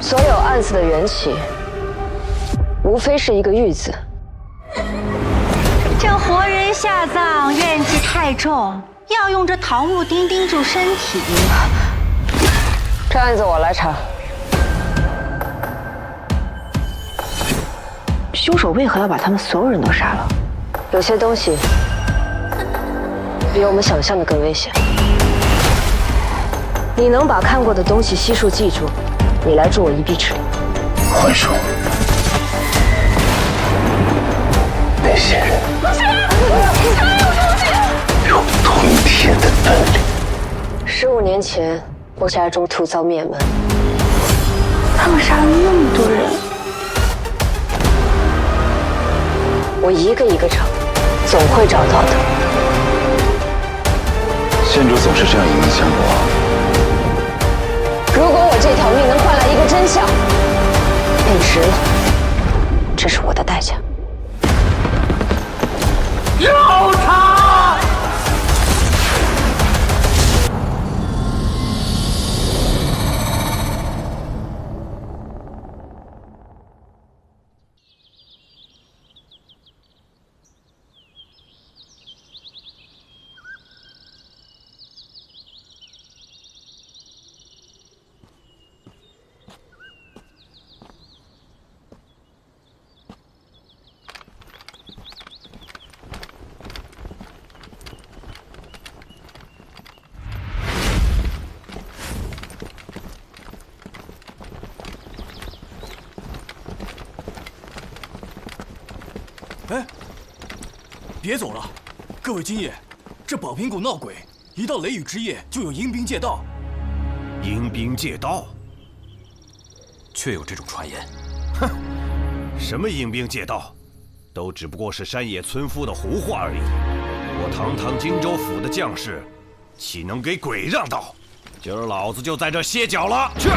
所有案子的缘起，无非是一个“玉”字。这活人下葬，怨气太重，要用这桃木钉钉住身体。这案子我来查。凶手为何要把他们所有人都杀了？有些东西比我们想象的更危险。你能把看过的东西悉数记住，你来助我一臂之力。幻术，那些人有吞天的能力。15年前，我家中突遭灭门，他们杀了那么多人，我一个一个找，总会找到的。县主总是这样影响我。如果我这条命能换来一个真相，便值了。这是我的代价。调查！哎，别走了，各位今夜，这宝瓶谷闹鬼，一到雷雨之夜就有阴兵借道。阴兵借道，确有这种传言。哼，什么阴兵借道，都只不过是山野村夫的胡话而已。我堂堂荆州府的将士，岂能给鬼让道？今儿老子就在这歇脚了。去。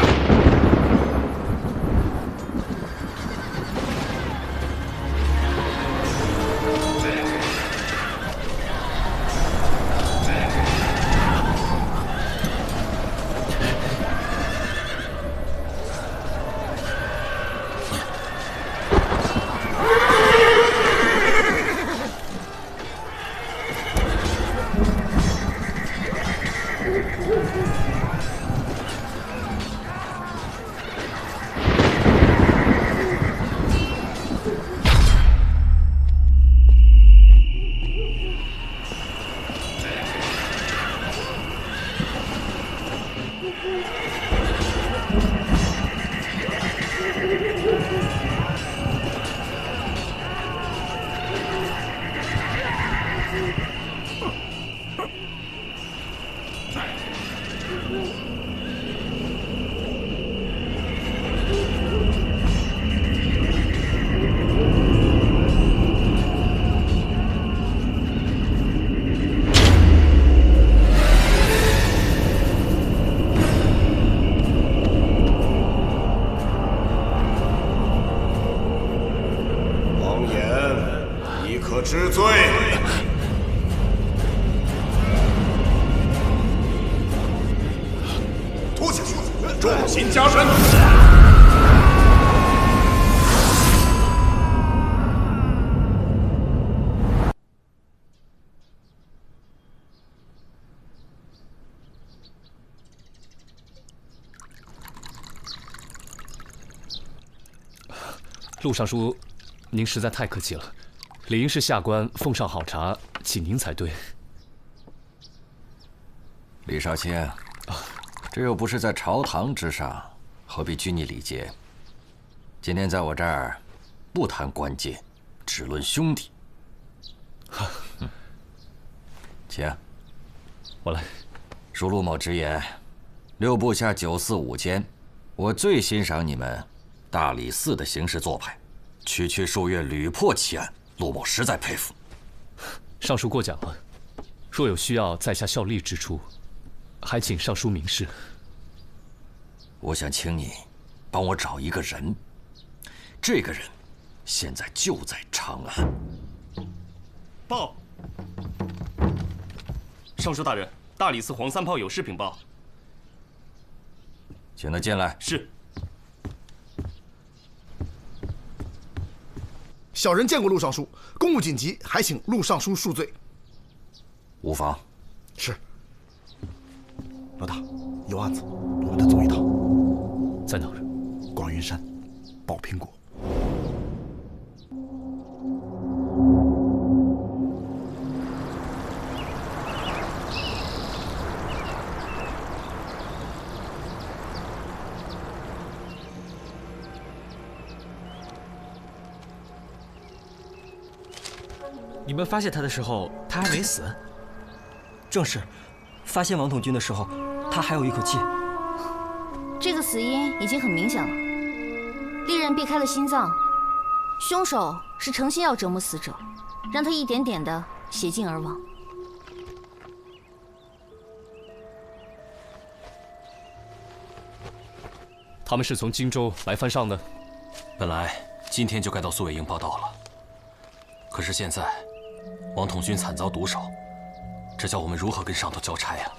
知罪。拖下去，重刑加身。陆尚书，您实在太客气了。理应是下官奉上好茶，请您才对。李少卿，这又不是在朝堂之上，何必拘泥礼节？今天在我这儿，不谈官阶，只论兄弟。请，我来。恕陆某直言，六部下945间，我最欣赏你们大理寺的行事做派，区数月屡破奇案。陆某实在佩服。尚书过奖了，若有需要在下效力之处，还请尚书明示。我想请你帮我找一个人，这个人现在就在长安。报，尚书大人，大理寺黄三炮有事禀报。请他进来。是。小人见过陆尚书，公务紧急，还请陆尚书恕罪。无妨。是。老大，有案子，我们得走一趟。在哪儿？广云山，宝苹果。你们发现他的时候，他还没死。正是，发现王统军的时候，他还有一口气。这个死因已经很明显了，利刃避开了心脏，凶手是诚心要折磨死者，让他一点点的血尽而亡。他们是从荆州来犯上的。本来今天就该到苏伟营报道了，可是现在王统军惨遭毒手，这叫我们如何跟上头交差呀？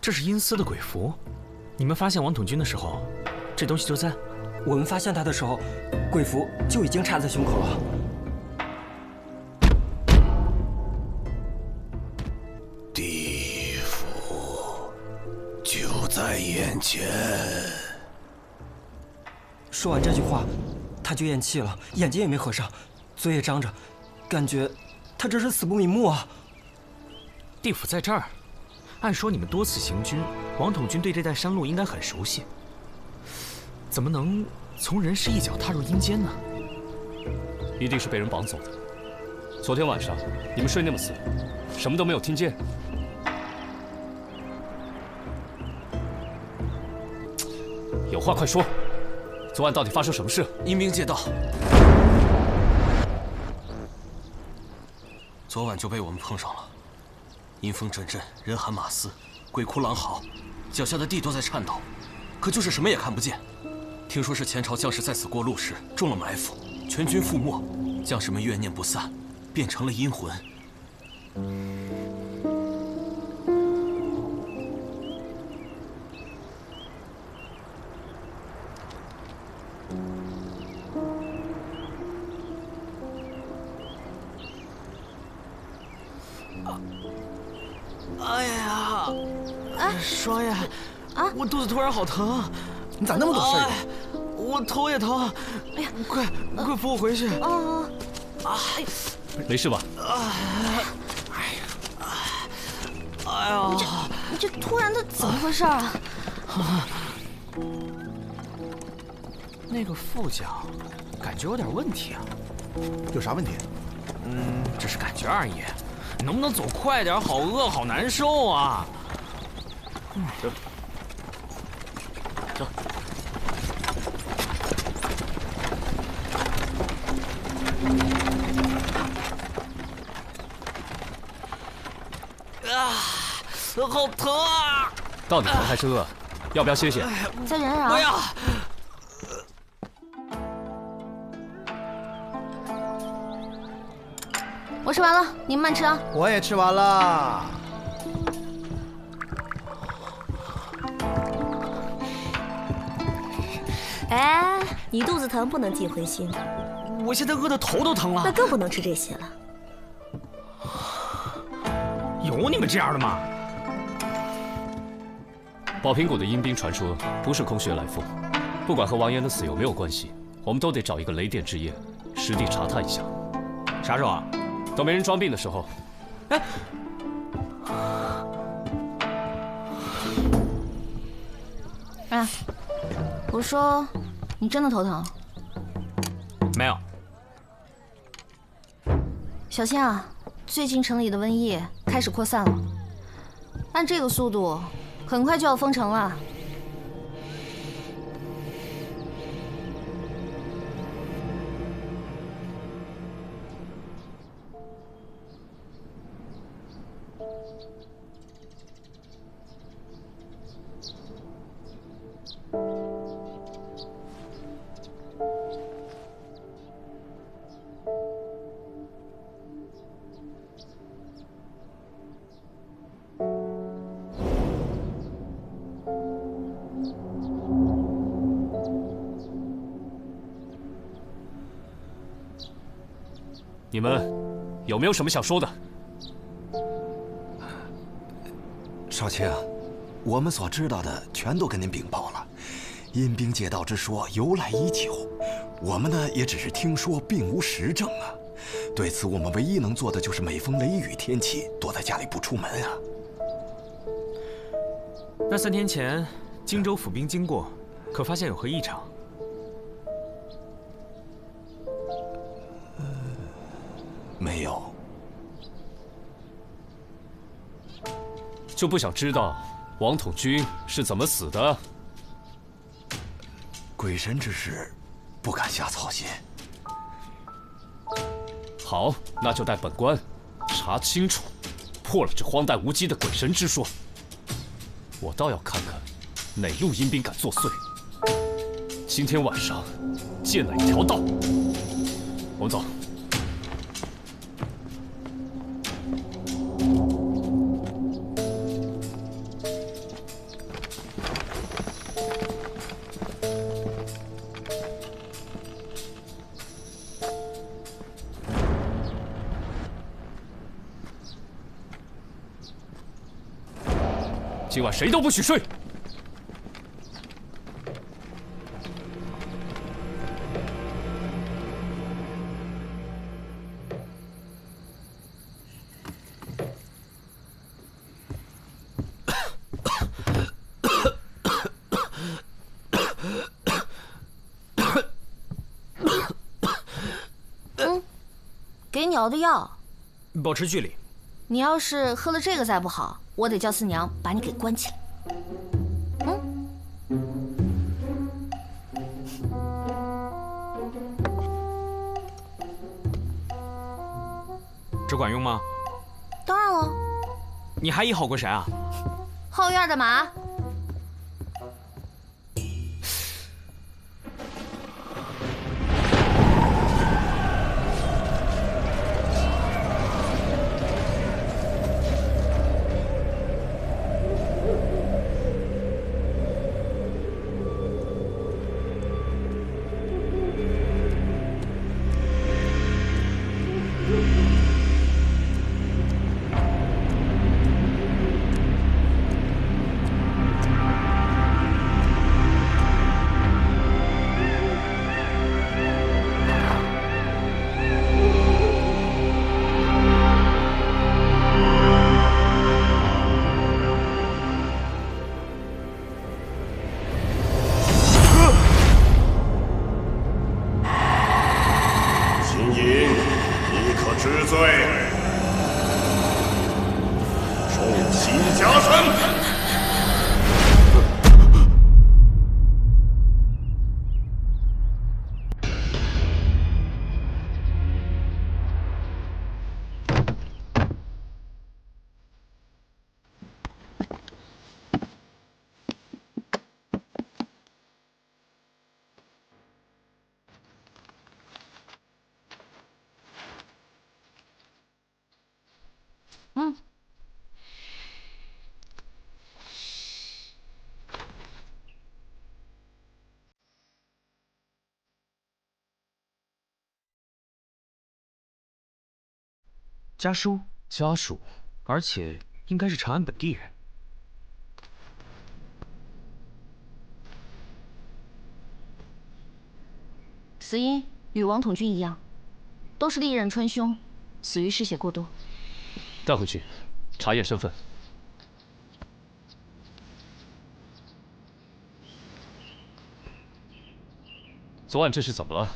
这是阴司的鬼符，你们发现王统军的时候，这东西就在。我们发现他的时候，鬼符就已经插在胸口了。地府就在眼前。说完这句话，他就咽气了，眼睛也没合上，嘴也张着，感觉他这是死不瞑目啊！地府在这儿，按说你们多次行军，王统军对这带山路应该很熟悉，怎么能从人世一脚踏入阴间呢？一定是被人绑走的。昨天晚上你们睡那么死，什么都没有听见。有话快说，昨晚到底发生什么事？阴兵借道，昨晚就被我们碰上了。阴风阵阵，人喊马嘶，鬼哭狼嚎，脚下的地都在颤抖，可就是什么也看不见。听说是前朝将士在此过路时中了埋伏，全军覆没，将士们怨念不散，变成了阴魂。哎呀，双爷，我肚子突然好疼，你咋那么懂事儿？我头也疼，哎呀，快扶我回去！没事吧？哎呀，你这突然的怎么回事啊？那个副将感觉有点问题啊。有啥问题？只是感觉而已。能不能走快点？好饿，好难受啊！走。好疼啊！到底疼还是饿？要不要歇歇？再忍忍啊！不要。我吃完了，你们慢吃啊。我也吃完了。哎，你肚子疼不能尽灰心。我现在饿得头都疼了。那更不能吃这些了。有你们这样的吗？宝瓶谷的阴兵传说不是空穴来风，不管和王岩的死有没有关系，我们都得找一个雷电之夜，实地查探一下。啥时候啊？等没人装病的时候。哎，哎，我说，你真的头疼？没有。小心啊！最近城里的瘟疫开始扩散了，按这个速度，很快就要封城了。你们有没有什么想说的？少卿，我们所知道的全都跟您禀报了。阴兵借道之说由来已久，我们呢也只是听说，并无实证啊。对此，我们唯一能做的就是每逢雷雨天气，躲在家里不出门啊。那3天前，荆州府兵经过，可发现有何异常？没有。就不想知道王统军是怎么死的？鬼神之事，不敢瞎操心。好，那就待本官查清楚，破了这荒诞无稽的鬼神之说。我倒要看看哪路阴兵敢作祟。今天晚上借哪条道？我们走。今晚谁都不许睡。给你熬的药，保持距离。你要是喝了这个再不好，我得叫四娘把你给关起来。这管用吗？当然了。你还医好过谁啊？后院的马。家书，家属，而且应该是长安本地人。死因与王统军一样，都是利刃穿胸，死于失血过多。带回去，查验身份。昨晚这是怎么了？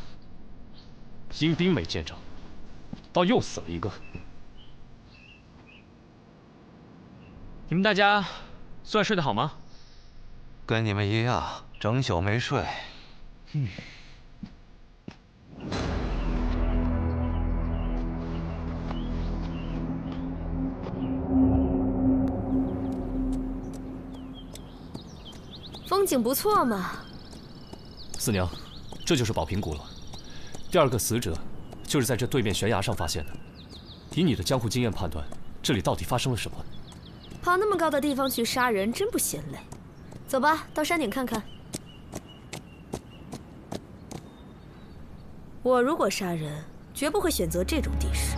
阴兵没见着，倒又死了一个。你们大家昨晚睡得好吗？跟你们一样，整宿没睡。风景不错嘛。四娘，这就是宝瓶谷了。第二个死者就是在这对面悬崖上发现的。以你的江湖经验判断，这里到底发生了什么？跑那么高的地方去杀人，真不嫌累。走吧，到山顶看看。我如果杀人，绝不会选择这种地势。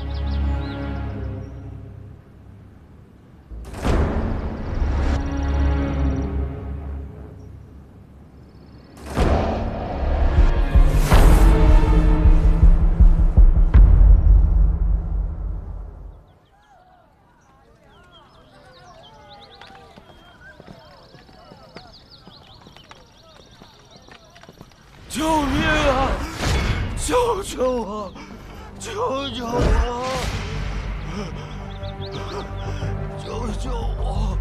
救命啊！救救我！救救我！救救我！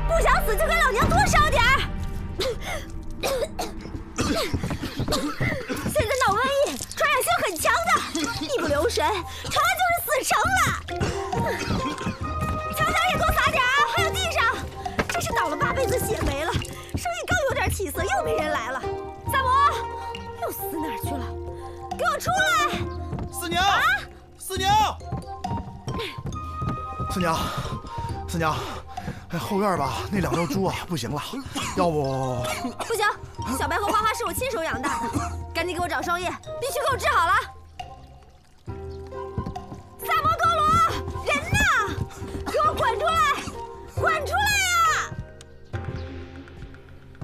不想死就给老娘多烧点儿！现在闹瘟疫，传染性很强的，一不留神，传完就是死城了。墙角也多撒点啊，还有地上。真是倒了8辈子血霉了，生意刚有点起色，又没人来了。萨摩，又死哪儿去了？给我出来！四娘，四娘，四娘，四娘，后院吧，那2头猪啊不行了，要不……不行，小白和花花是我亲手养大的，赶紧给我找兽医，必须给我治好了。萨摩多罗，人呢？给我滚出来！滚出来呀！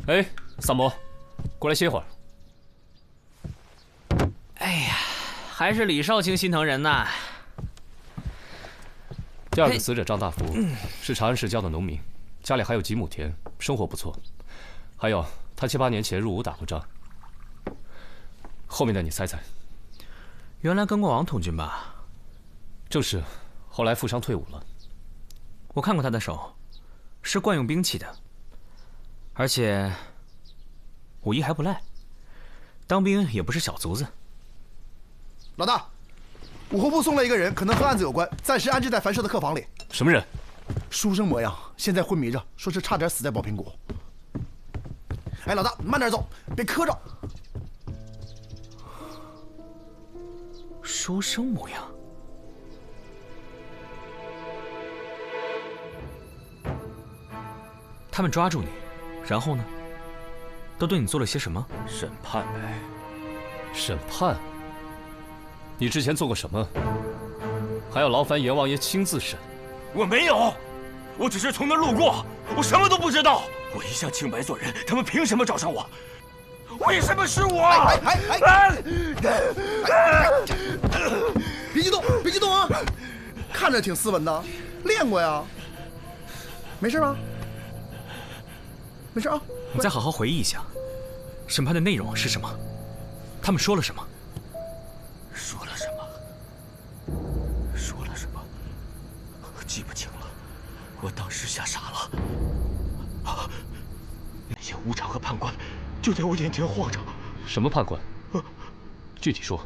哎，萨摩，过来歇会儿。哎呀，还是李少卿心疼人呐。第二个死者张大福是长安市郊的农民，家里还有几亩田，生活不错。还有，他7、8年前入伍打过仗。后面的你猜猜？原来跟过王统军吧？正是，后来负伤退伍了。我看过他的手，是惯用兵器的，而且武艺还不赖，当兵也不是小卒子。老大，武侯部送了一个人，可能和案子有关，暂时安置在樊舍的客房里。什么人？书生模样，现在昏迷着，说是差点死在宝瓶谷。哎，老大，慢点走，别磕着。书生模样。他们抓住你，然后呢？都对你做了些什么？审判呗。审判？你之前做过什么？还要劳烦阎王爷亲自审？我没有，我只是从那路过，我什么都不知道。我一向清白做人，他们凭什么找上我？为什么是我？别激动，别激动啊！看着挺斯文的，练过呀。没事吧？没事啊。你再好好回忆一下，审判的内容是什么？他们说了什么？说了什么？说了什么？记不清了。我当时吓傻了。啊！那些武场和判官就在我眼前晃着。什么判官？具体说。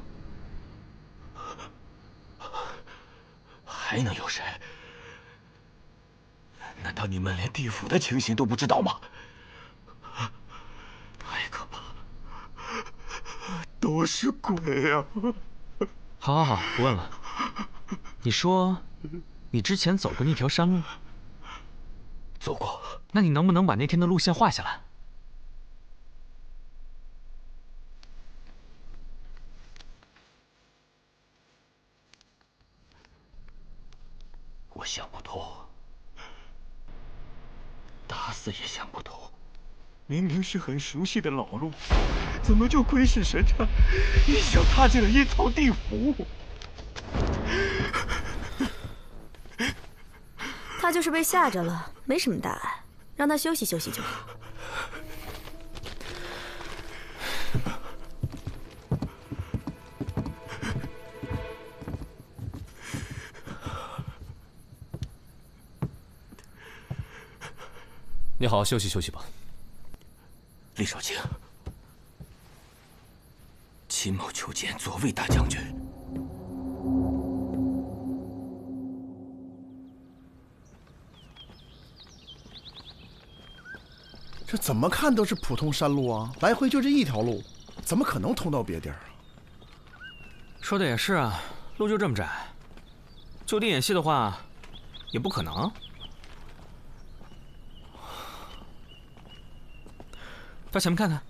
还能有谁？难道你们连地府的情形都不知道吗？太可怕！都是鬼啊！好，好，好，不问了。你说，你之前走过那条山路？走过。那你能不能把那天的路线画下来？我想不通，打死也想不通。明明是很熟悉的老路，怎么就鬼使神差，一脚踏进了阴曹地府？他就是被吓着了，没什么大碍，让他休息休息就好。你好好休息休息吧。李少卿，秦某求见左卫大将军。这怎么看都是普通山路啊，来回就这一条路，怎么可能通到别地儿啊？说的也是啊，路就这么窄，就地演戏的话，也不可能。到前面看看。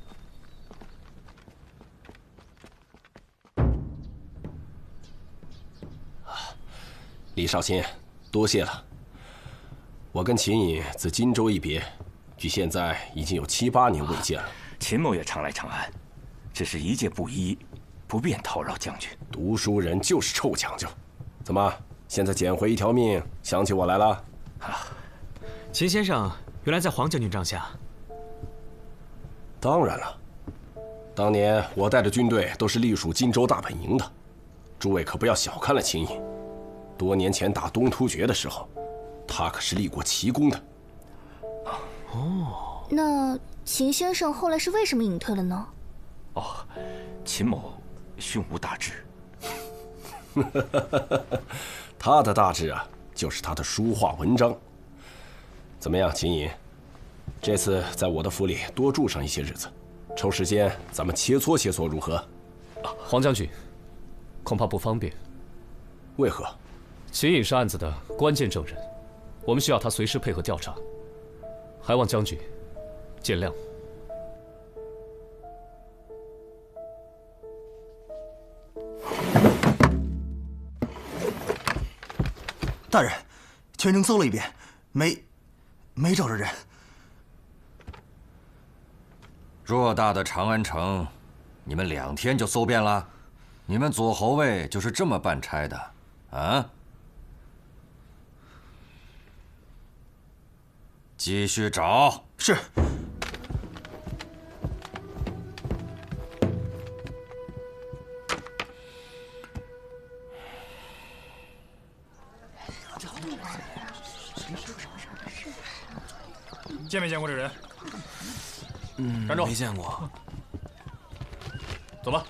李少卿，多谢了。我跟秦隐自荆州一别，距现在已经有7、8年未见了。秦某也常来长安，只是一介布衣，不便叨扰将军。读书人就是臭讲究。怎么，现在捡回一条命，想起我来了？秦先生原来在黄将军帐下。当然了，当年我带着军队都是隶属荆州大本营的，诸位可不要小看了秦隐。多年前打东突厥的时候，他可是立过奇功的。哦，那秦先生后来是为什么隐退了呢？哦，秦某胸无大志。他的大志啊，就是他的书画文章。怎么样，秦隐？这次在我的府里多住上一些日子，抽时间咱们切磋切磋如何？黄将军，恐怕不方便。为何？秦隐是案子的关键证人，我们需要他随时配合调查，还望将军见谅。大人，全城搜了一遍，没找着人。偌大的长安城，你们2天就搜遍了？你们左侯卫就是这么办差的啊？继续找。是。见没见过这人？站住！没见过。走吧。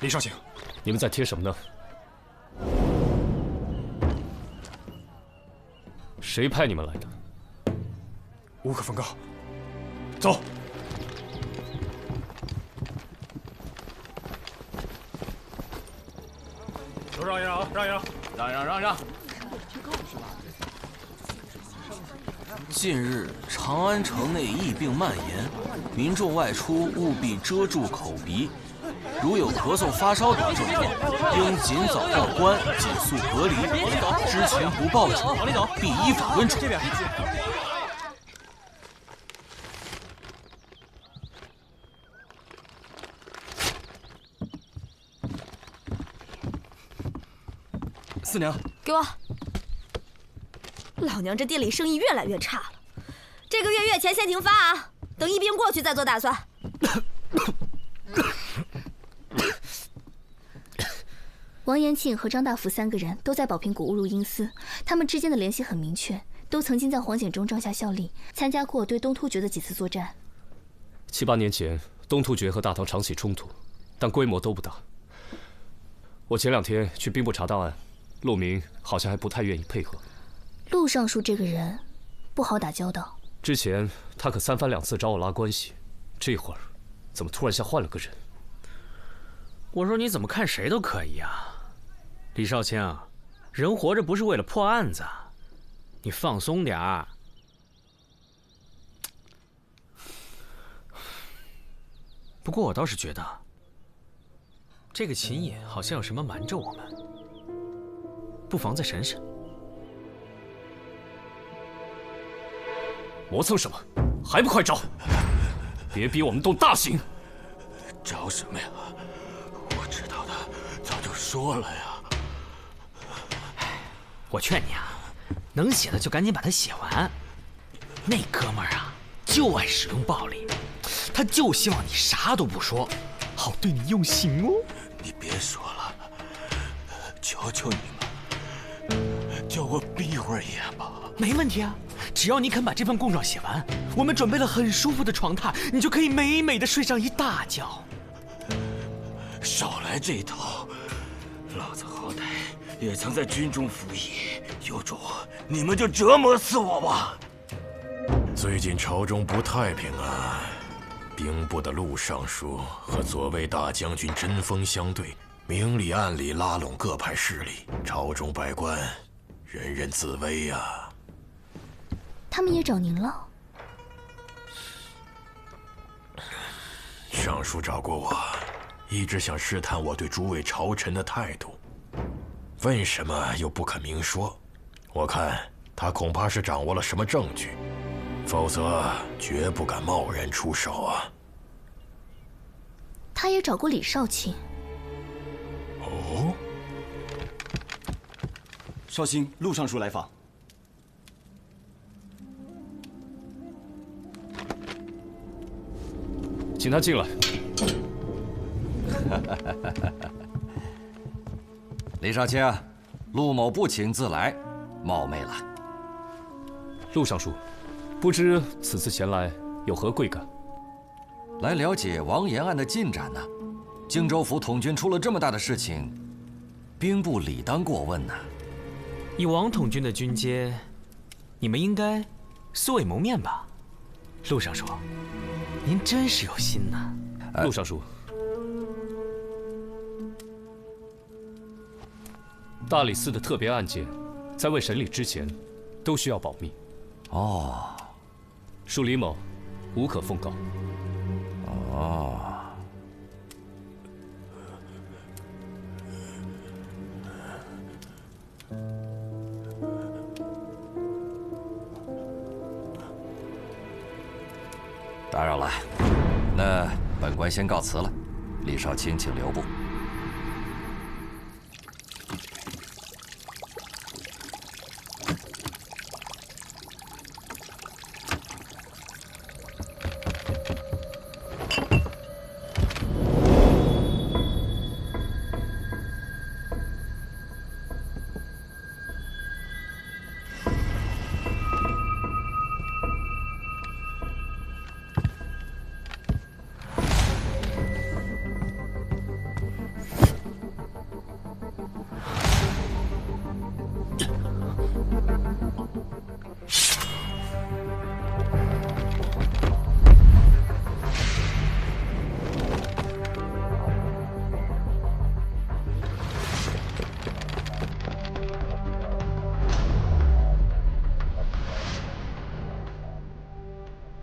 李少卿，你们在贴什么呢？谁派你们来的？无可奉告。走。都让一让啊！让一让！让！近日，长安城内疫病蔓延，民众外出务必遮住口鼻，如有咳嗽、发烧等症状，应尽早报官，紧速隔离。知情不报者，必依法温处。这边。四娘，给我！老娘这店里生意越来越差了，这个月月钱先停发啊，等疫病过去再做打算。王延庆和张大福3个人都在宝瓶谷误入阴司，他们之间的联系很明确，都曾经在黄显忠帐下效力，参加过对东突厥的几次作战。7、8年前，东突厥和大唐常起冲突，但规模都不大。我前2天去兵部查档案，陆明好像还不太愿意配合。陆尚书这个人不好打交道，之前他可3番2次找我拉关系，这会儿怎么突然像换了个人？我说你怎么看谁都可以啊，李少卿，人活着不是为了破案子，你放松点儿。不过我倒是觉得，这个秦隐好像有什么瞒着我们，不妨再审审。磨蹭什么？还不快招！别逼我们动大刑！招什么呀？我知道的早就说了呀。我劝你啊，能写的就赶紧把它写完。那哥们儿啊，就爱使用暴力，他就希望你啥都不说，好对你用刑哦。你别说了，求求你们，叫我闭会儿眼吧。没问题啊，只要你肯把这份供状写完，我们准备了很舒服的床榻，你就可以美美的睡上一大觉。少来这一套，老子好歹也曾在军中服役，有种你们就折磨死我吧。最近朝中不太平啊，兵部的陆尚书和左卫大将军针锋相对，明里暗里拉拢各派势力，朝中百官人人自危呀。他们也找您了？尚书找过我，一直想试探我对诸位朝臣的态度。为什么又不肯明说？我看他恐怕是掌握了什么证据，否则绝不敢贸然出手啊。他也找过李少卿。哦，少卿，陆尚书来访。请他进来。李少卿，陆某不请自来，冒昧了。陆尚书，不知此次前来有何贵干？来了解王延案的进展呢。荆州府统军出了这么大的事情，兵部理当过问呐。以王统军的军阶，你们应该素未谋面吧？陆尚书，您真是有心呐。陆尚书，大理寺的特别案件，在未审理之前，都需要保密。哦，属李某，无可奉告。哦。打扰了，那本官先告辞了。李少卿，请留步。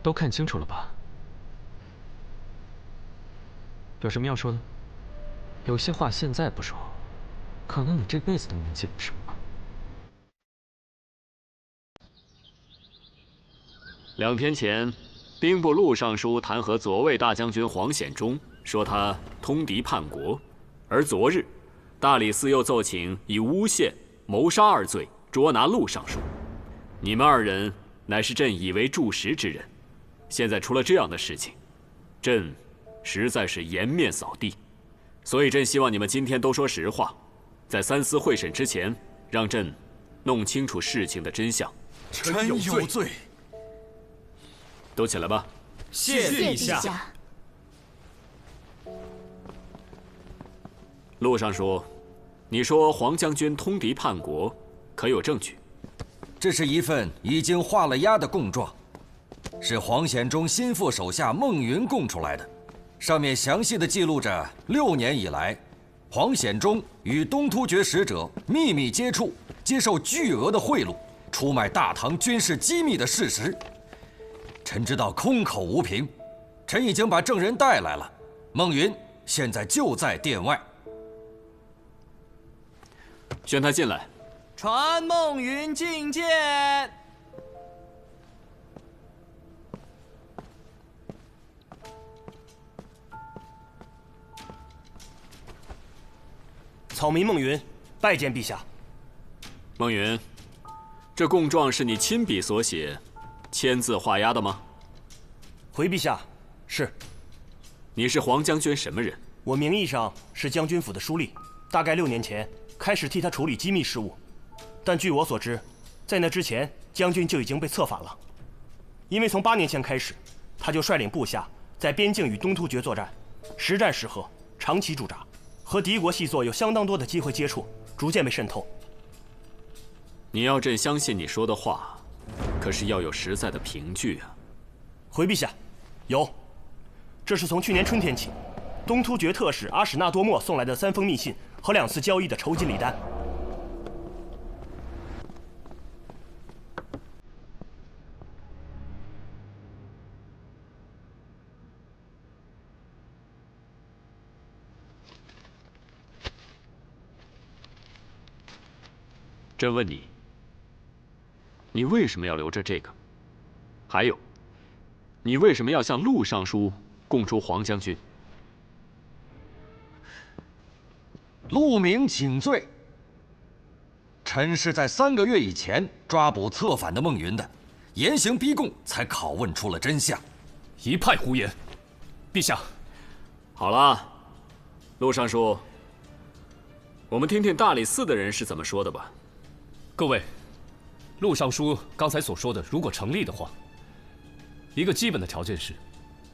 都看清楚了吧？有什么要说的？有些话现在不说，可能你这辈子都能记不住。2天前，兵部陆尚书弹劾左卫大将军黄显忠，说他通敌叛国；而昨日，大理寺又奏请以诬陷、谋杀2罪捉拿陆尚书。你们2人乃是朕以为柱石之人。现在出了这样的事情，朕实在是颜面扫地，所以朕希望你们今天都说实话，在3司会审之前，让朕弄清楚事情的真相。臣有罪。都起来吧。谢陛下。陆尚书，你说黄将军通敌叛国，可有证据？这是一份已经画了押的供状。是黄显忠心腹手下孟云供出来的，上面详细的记录着6年以来，黄显忠与东突厥使者秘密接触，接受巨额的贿赂，出卖大唐军事机密的事实。臣知道空口无凭，臣已经把证人带来了，孟云现在就在殿外。宣他进来。传孟云觐见。草民孟云，拜见陛下。孟云，这供状是你亲笔所写，签字画押的吗？回陛下，是。你是黄将军什么人？我名义上是将军府的书吏，大概6年前开始替他处理机密事务，但据我所知，在那之前，将军就已经被策反了。因为从8年前开始，他就率领部下在边境与东突厥作战，实战时刻，长期驻扎。和敌国细作有相当多的机会接触，逐渐被渗透。你要朕相信你说的话，可是要有实在的凭据啊！回陛下，有，这是从去年春天起，东突厥特使阿史那多莫送来的3封密信和2次交易的酬金礼单。朕问你，你为什么要留着这个？还有，你为什么要向陆尚书供出黄将军？陆明请罪。臣是在3个月以前抓捕策反的孟云的，严刑逼供，才拷问出了真相。一派胡言！陛下，好了，陆尚书，我们听听大理寺的人是怎么说的吧。各位，陆尚书刚才所说的，如果成立的话，一个基本的条件是，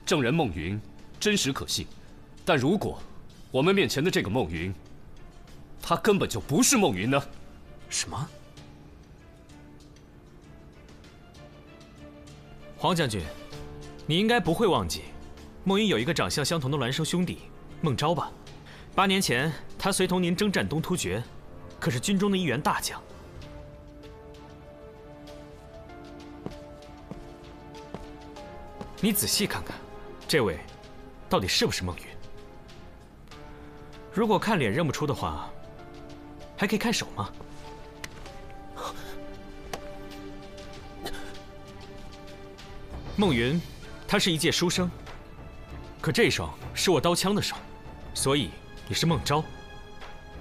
证人孟云真实可信。但如果我们面前的这个孟云，他根本就不是孟云呢？什么？黄将军，你应该不会忘记，孟云有一个长相相同的孪生兄弟孟昭吧？8年前，他随同您征战东突厥，可是军中的一员大将。你仔细看看，这位到底是不是孟云？如果看脸认不出的话，还可以看手吗？孟云，他是一介书生，可这双是我刀枪的手，所以你是孟昭，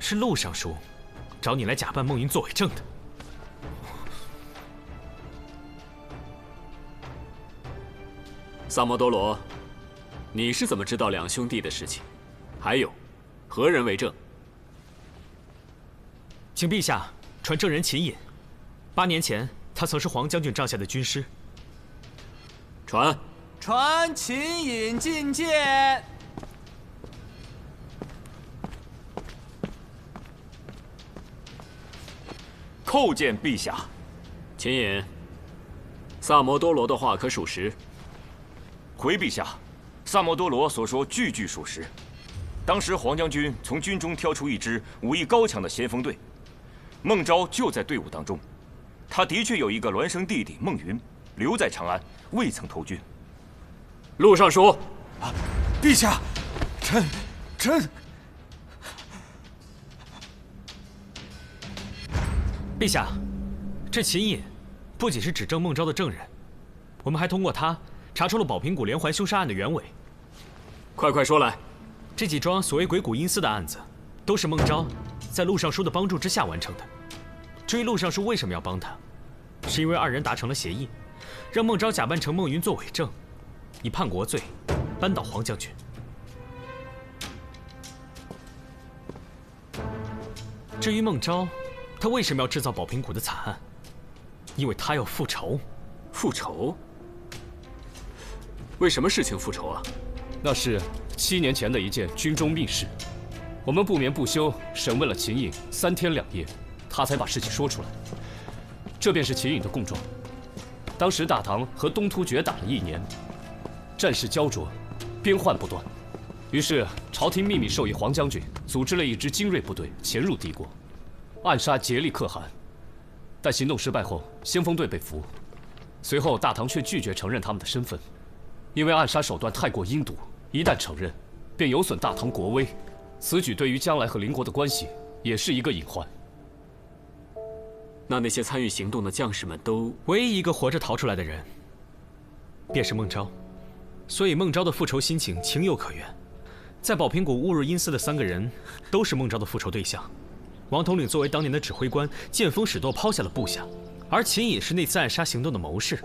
是陆尚书找你来假扮孟云作伪证的。萨摩多罗，你是怎么知道两兄弟的事情？还有，何人为证？请陛下传证人秦隐。8年前，他曾是黄将军帐下的军师。传秦隐觐见。叩见陛下。秦隐，萨摩多罗的话可属实？回陛下，萨摩多罗所说句句属实。当时黄将军从军中挑出一支武艺高强的先锋队，孟昭就在队伍当中。他的确有一个孪生弟弟孟云留在长安，未曾投军。陆尚书，陛下，臣。陛下，这秦隐不仅是指证孟昭的证人，我们还通过他查出了宝平谷连环凶杀案的原委。快说来！这几桩所谓鬼谷阴司的案子，都是孟昭在陆尚书的帮助之下完成的。至于陆尚书为什么要帮他，是因为2人达成了协议，让孟昭假扮成孟云做伪证，以叛国罪扳倒黄将军。至于孟昭，他为什么要制造宝平谷的惨案？因为他要复仇。复仇？为什么事情复仇啊？那是7年前的一件军中密事，我们不眠不休审问了秦隐3天2夜，他才把事情说出来。这便是秦隐的供状。当时大唐和东突厥打了1年，战事焦灼，边患不断，于是朝廷秘密授意黄将军组织了一支精锐部队潜入敌国，暗杀竭力可汗。但行动失败后，先锋队被俘。随后大唐却拒绝承认他们的身份，因为暗杀手段太过阴毒，一旦承认，便有损大唐国威。此举对于将来和邻国的关系也是一个隐患。那些参与行动的将士们都……唯一一个活着逃出来的人，便是孟昭。所以孟昭的复仇心情情有可原。在宝平谷误入阴司的3个人，都是孟昭的复仇对象。王统领作为当年的指挥官，见风使舵抛下了部下，而秦隐是那次暗杀行动的谋士。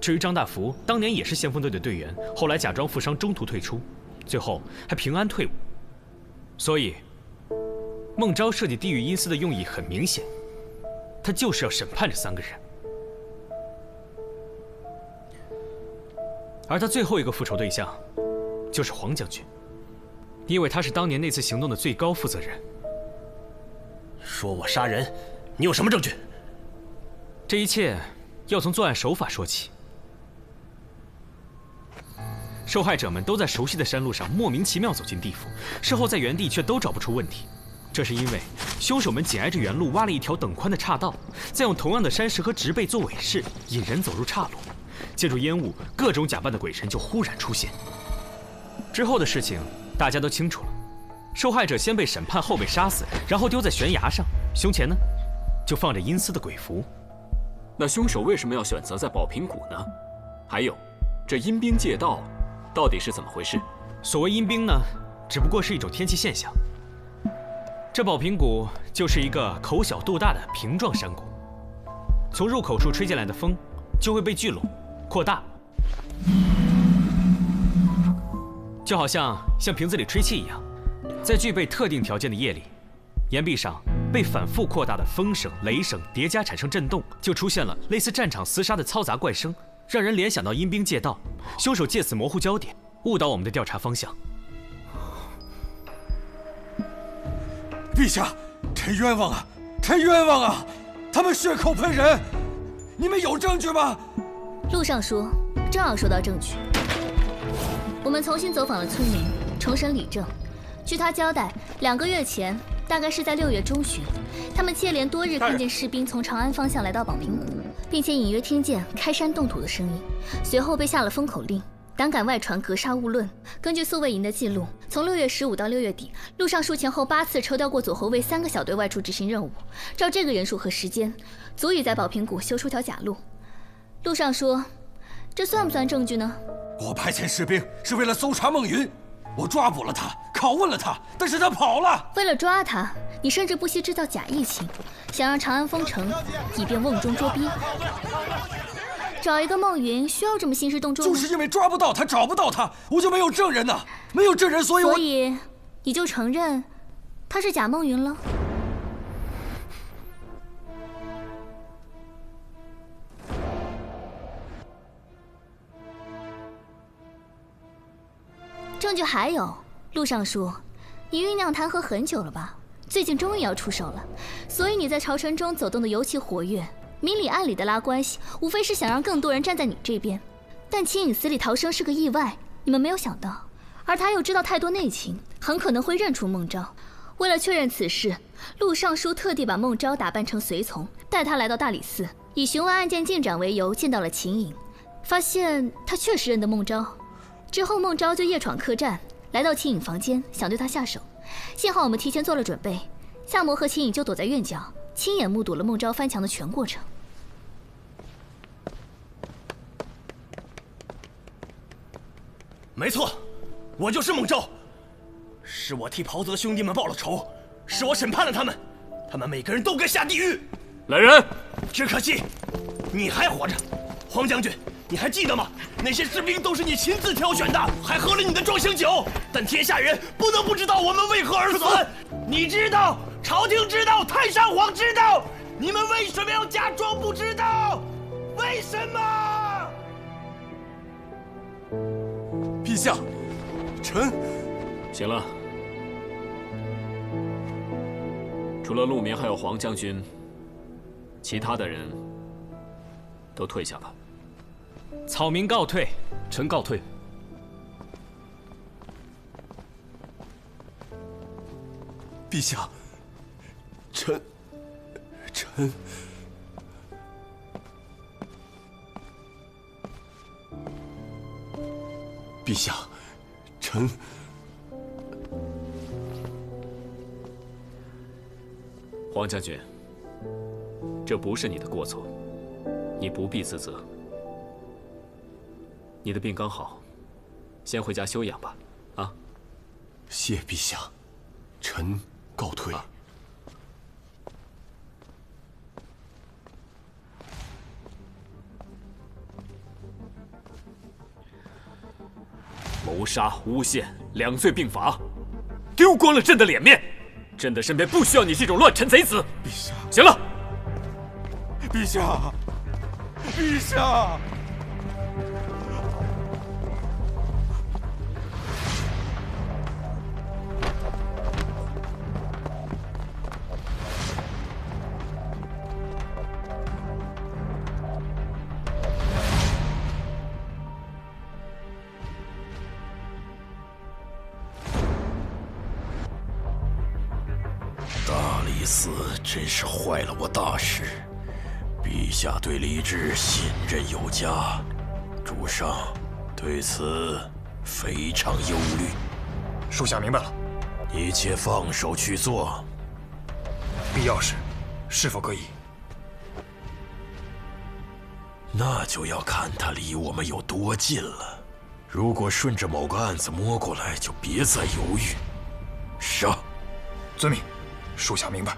至于张大福，当年也是先锋队的队员，后来假装负伤中途退出，最后还平安退伍。所以，孟昭设计地狱阴司的用意很明显，他就是要审判这3个人。而他最后一个复仇对象，就是黄将军，因为他是当年那次行动的最高负责人。说我杀人，你有什么证据？这一切要从作案手法说起。受害者们都在熟悉的山路上莫名其妙走进地府，事后在原地却都找不出问题。这是因为凶手们紧挨着原路挖了一条等宽的岔道，再用同样的山石和植被做伪饰，引人走入岔路。借助烟雾，各种假扮的鬼神就忽然出现。之后的事情大家都清楚了，受害者先被审判，后被杀死，然后丢在悬崖上。胸前呢，就放着阴司的鬼符。那凶手为什么要选择在宝瓶谷呢？还有，这阴兵借道到底是怎么回事？所谓阴兵呢，只不过是一种天气现象。这宝瓶谷就是一个口小肚大的瓶状山谷，从入口处吹进来的风就会被聚拢、扩大，就好像瓶子里吹气一样。在具备特定条件的夜里，岩壁上被反复扩大的风声、雷声叠加产生震动，就出现了类似战场厮杀的嘈杂怪声，让人联想到阴兵借道。凶手借此模糊焦点，误导我们的调查方向。陛下，臣冤枉啊！臣冤枉啊！他们血口喷人，你们有证据吗？陆尚书正好收到证据。我们重新走访了村民，重审理证。据他交代，2个月前，大概是在6月中旬，他们接连多日看见士兵从长安方向来到宝瓶谷，并且隐约听见开山动土的声音。随后被下了封口令，胆敢外传格杀勿论。根据宿卫营的记录，从6月15到6月底，陆尚书前后8次抽调过左后卫3个小队外出执行任务。照这个人数和时间，足以在宝瓶谷修出条假路。陆尚书，这算不算证据呢？我派遣士兵是为了搜查孟云，我抓捕了他，拷问了他，但是他跑了。为了抓他，你甚至不惜制造假疫情，想让长安封城，以便瓮中捉鳖。找一个孟云需要这么兴师动众吗？就是因为抓不到他，找不到他，我就没有证人呐，没有证人，所以你就承认他是假孟云了？证据还有，陆尚书，你酝酿弹劾很久了吧？最近终于要出手了，所以你在朝臣中走动的尤其活跃。明里暗里的拉关系，无非是想让更多人站在你这边。但秦颖死里逃生是个意外，你们没有想到，而他又知道太多内情，很可能会认出孟昭。为了确认此事，陆尚书特地把孟昭打扮成随从，带他来到大理寺，以询问案件进展为由，见到了秦颖，发现他确实认得孟昭。之后孟昭就夜闯客栈，来到秦颖房间，想对他下手。幸好我们提前做了准备，夏魔和秦颖就躲在院角，亲眼目睹了孟昭翻墙的全过程。没错，我就是孟昭，是我替袍泽兄弟们报了仇，是我审判了他们，他们每个人都该下地狱。来人！只可惜，你还活着，黄将军，你还记得吗？那些士兵都是你亲自挑选的，还喝了你的壮行酒。但天下人不能不知道我们为何而死。你知道，朝廷知道，太上皇知道，你们为什么要假装不知道？为什么？陛下，臣……行了，除了陆明还有黄将军，其他的人都退下吧。草民告退，臣告退。陛下，臣……陛下，臣……黄将军，这不是你的过错，你不必自责。你的病刚好，先回家休养吧。啊，谢陛下，臣告退。谋杀、诬陷2罪并罚，丢光了朕的脸面。朕的身边不需要你这种乱臣贼子。陛下，行了。陛下，陛下。大理寺真是坏了我大事，陛下对李治信任有加，主上对此非常忧虑。属下明白了，你且放手去做，必要时，是否可以？那就要看他离我们有多近了。如果顺着某个案子摸过来，就别再犹豫，杀！遵命，属下明白。